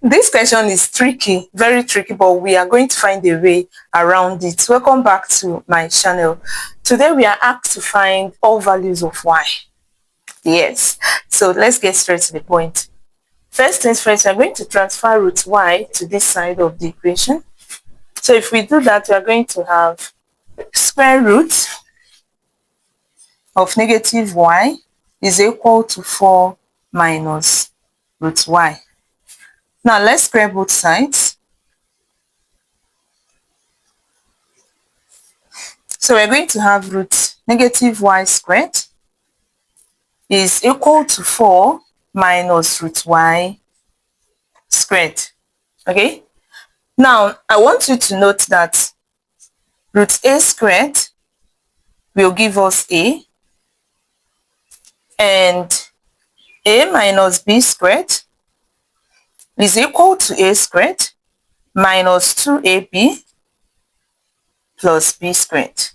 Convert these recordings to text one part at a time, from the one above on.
This question is tricky, very tricky, but we are going to find a way around it. Welcome back to my channel. Today we are asked to find all values of y. Yes, so let's get straight to the point. First things first, we are going to transfer root y to this side of the equation. So if we do that, we are going to have square root of negative y is equal to 4 minus root y. Now let's square both sides. So we're going to have root negative y squared is equal to 4 minus root y squared. Okay? Now, I want you to note that root a squared will give us a, and a minus b squared is equal to a squared minus 2ab plus b squared.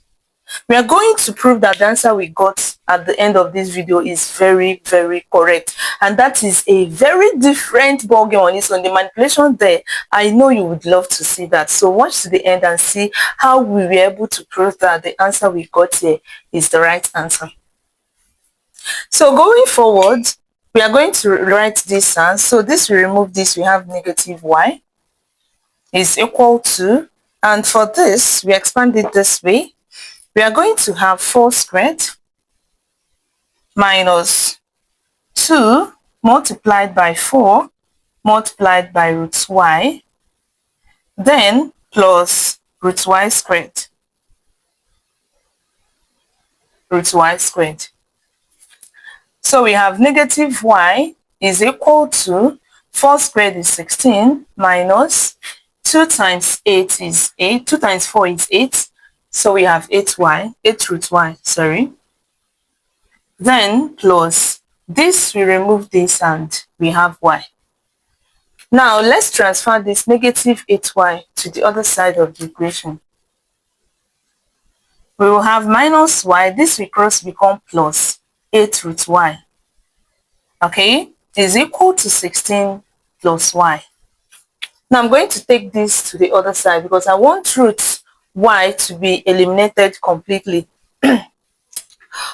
We are going to prove that the answer we got at the end of this video is very, very correct. And that is a very different ballgame on its own. The manipulation there, I know you would love to see that. So watch to the end and see how we were able to prove that the answer we got here is the right answer. So going forward, we are going to write this as, so this, we remove this, we have negative y is equal to, and for this, we expand it this way. We are going to have 4 squared minus 2 multiplied by 4 multiplied by root y, then plus root y squared. Root y squared. So we have negative y is equal to 4 squared is 16 minus 2 times 8 is 8. 2 times 4 is 8. So we have 8y, 8 root y, sorry. Then plus this, we remove this and we have y. Now let's transfer this negative 8y to the other side of the equation. We will have minus y, this will cross become plus 8 root y. Okay, is equal to 16 plus y. Now I'm going to take this to the other side because I want root y to be eliminated completely.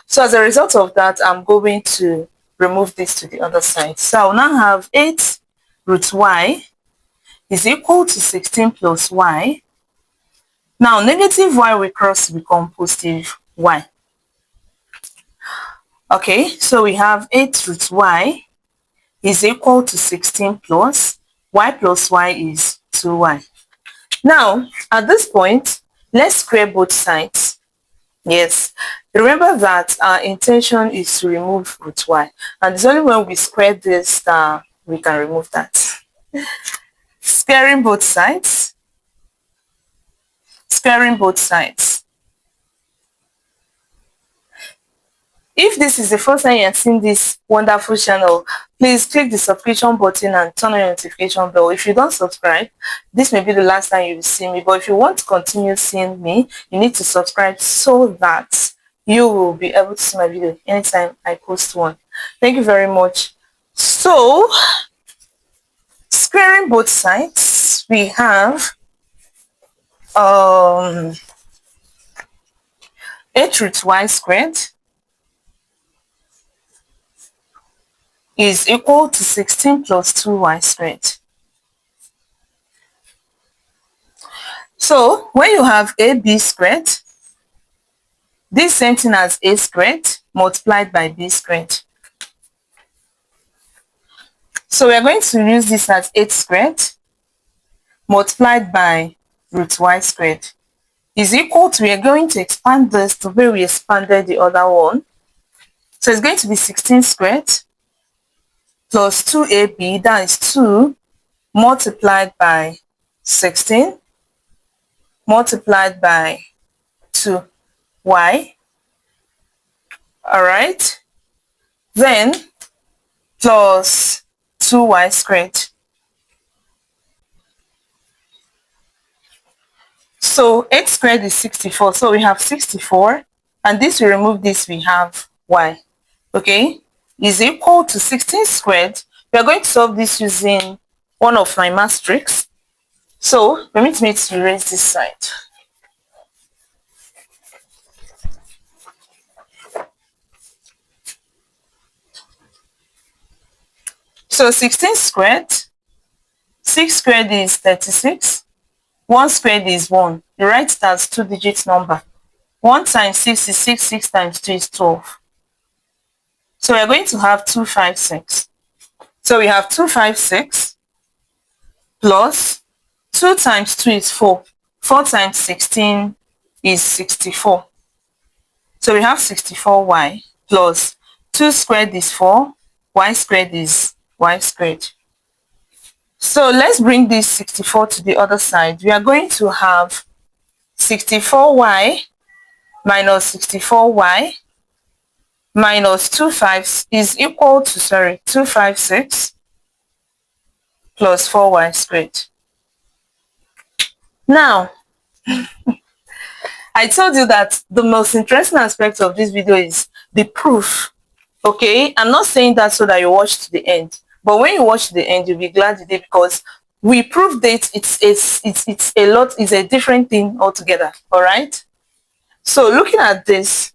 So as a result of that, I'm going to remove this to the other side. So I'll now have 8 root y is equal to 16 plus y. Now negative y will cross to become positive y. Okay, so we have 8 root y is equal to 16 plus y is 2y. Now, at this point, let's square both sides. Yes, remember that our intention is to remove root y, and it's only when we square this that we can remove that. Squaring both sides. Squaring both sides. If this is the first time you have seen this wonderful channel, please click the subscription button and turn on your notification bell. If you don't subscribe, this may be the last time you will see me. But if you want to continue seeing me, you need to subscribe so that you will be able to see my video anytime I post one. Thank you very much. So, squaring both sides, we have 8 root y squared is equal to 16 plus 2y squared. So when you have ab squared, this same thing as a squared multiplied by b squared. So we are going to use this as 8 squared multiplied by root y squared is equal to, we are going to expand this to where we expanded the other one. So it's going to be 16 squared plus 2ab, that is 2 multiplied by 16 multiplied by 2y. Alright, then plus 2y squared. So x squared is 64, so we have 64, and this, we remove this, we have y. Okay, is equal to 16 squared. We are going to solve this using one of my math tricks. So permit me to erase this side. So 16 squared, 6 squared is 36, 1 squared is 1. You write it as 2-digit number. 1 times 6 is 6, 6 times 2 is 12. So we are going to have 256. So we have 256 plus 2 times 2 is 4. 4 times 16 is 64. So we have 64y plus 2 squared is 4, y squared is y squared. So let's bring this 64 to the other side. We are going to have 64y minus 64y minus 25 is equal to, 256 plus 4y squared. Now, I told you that the most interesting aspect of this video is the proof. Okay, I'm not saying that so that you watch to the end, but when you watch to the end, you'll be glad you did, because we proved it. It's a lot. It's a different thing altogether. All right. So looking at this,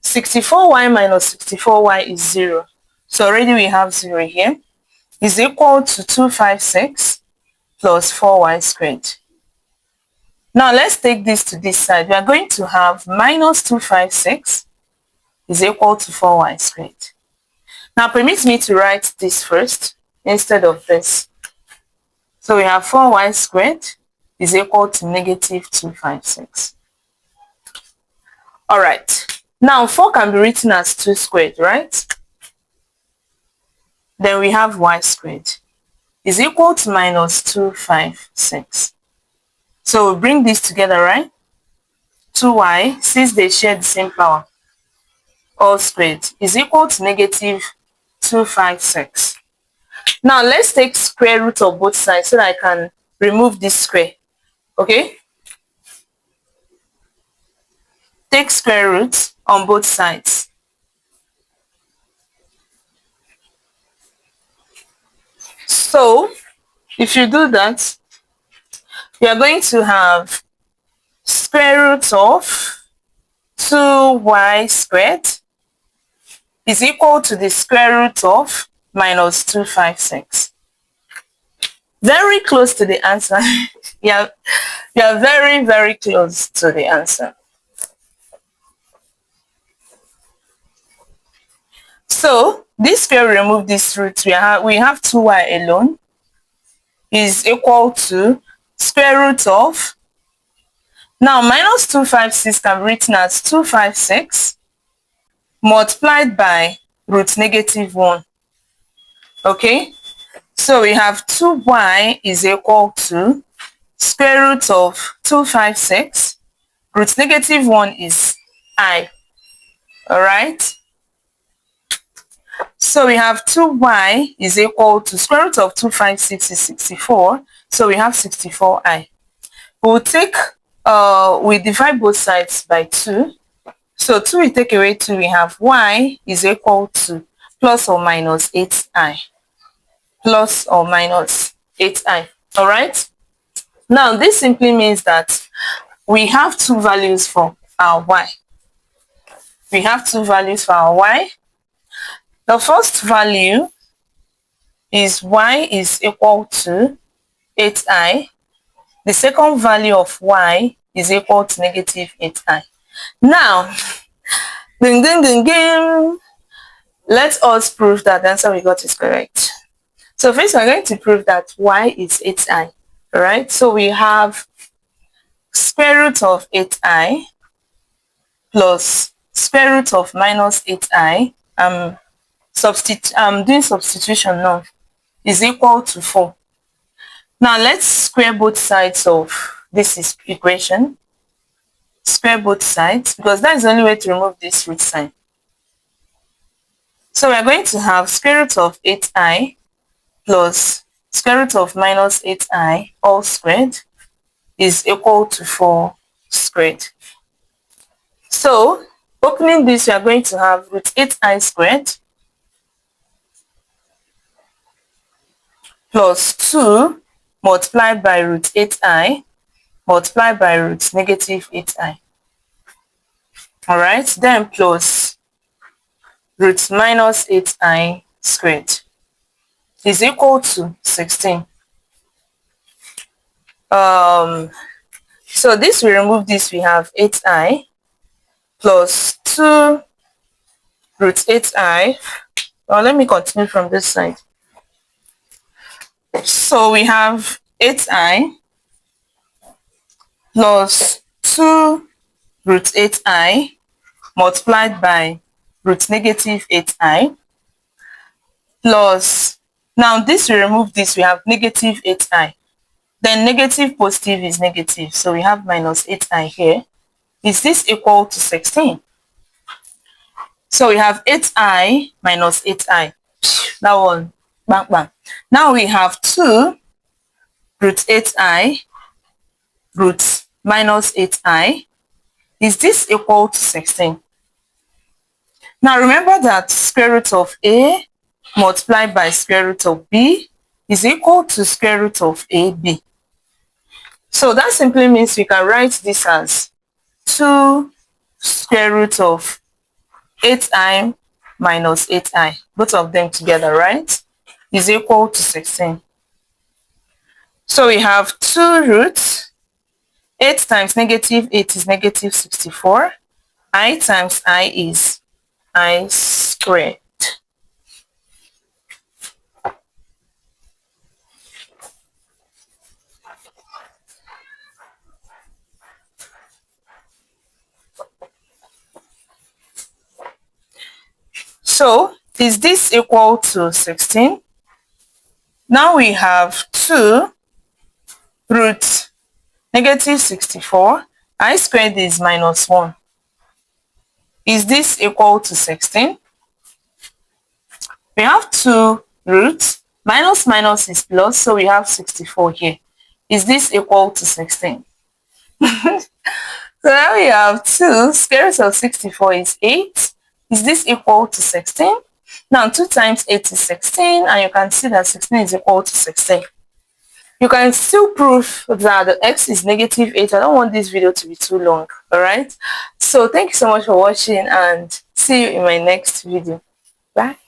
64y minus 64y is 0. So already we have 0 here. Is equal to 256 plus 4y squared. Now let's take this to this side. We are going to have minus 256 is equal to 4y squared. Now permit me to write this first instead of this. So we have 4y squared is equal to negative 256. All right. Now 4 can be written as 2 squared, right? Then we have y squared is equal to minus 256. So we bring this together, right? 2y, since they share the same power, all squared is equal to negative 256. Now let's take square root of both sides so that I can remove this square. Okay? Take square root on both sides. So if you do that, you are going to have square root of 2y squared is equal to the square root of minus 256. Very close to the answer. You are very, very close to the answer. So this square, remove this root. We have 2y alone is equal to square root of, now minus 256 can be written as 256 multiplied by root negative 1. Okay, so we have 2y is equal to square root of 256, root negative 1 is I. All right, so we have 2y is equal to square root of 256 is 64, so we have 64i. We'll take, we divide both sides by 2. So 2 we take away 2, we have y is equal to plus or minus 8i. Plus or minus 8i. All right. Now this simply means that we have two values for our y. We have two values for our y. The first value is y is equal to 8i. The second value of y is equal to negative 8i. Now, ding, ding, ding, ding. Let us prove that the answer we got is correct. So first we're going to prove that y is 8i. Alright, so we have square root of 8i plus square root of minus 8i. I'm doing substitution now, is equal to 4. Now let's square both sides of this equation. Square both sides, because that is the only way to remove this root sign. So we're going to have square root of 8i plus square root of minus 8i all squared is equal to 4 squared. So opening this, we are going to have root 8i squared plus 2 multiplied by root 8i multiplied by root negative 8i. Alright, then plus root minus 8i squared is equal to 16. So this, we remove this, we have 8i plus 2 root 8i. Well, let me continue from this side. So we have 8i plus 2 root 8i multiplied by root negative 8i plus, now this, we remove this, we have negative 8i. Then negative positive is negative, so we have minus 8i here. Is this equal to 16? So we have 8i minus 8i. That one, bang, bang. Now we have 2 root 8i root minus 8i. Is this equal to 16? Now remember that square root of a multiplied by square root of b is equal to square root of ab. So that simply means we can write this as 2 square root of 8i minus 8i, both of them together, right, is equal to 16. So we have 2 roots. 8 times negative 8 is negative 64. I times I is I squared. So is this equal to 16? Now we have 2 root negative 64. I squared is minus 1. Is this equal to 16? We have 2 roots. Minus minus is plus, so we have 64 here. Is this equal to 16? So now we have 2 square root of 64 is 8. Is this equal to 16? Now 2 times 8 is 16, and you can see that 16 is equal to 16. You can still prove that the x is negative 8. I don't want this video to be too long. Alright? So thank you so much for watching, and see you in my next video. Bye.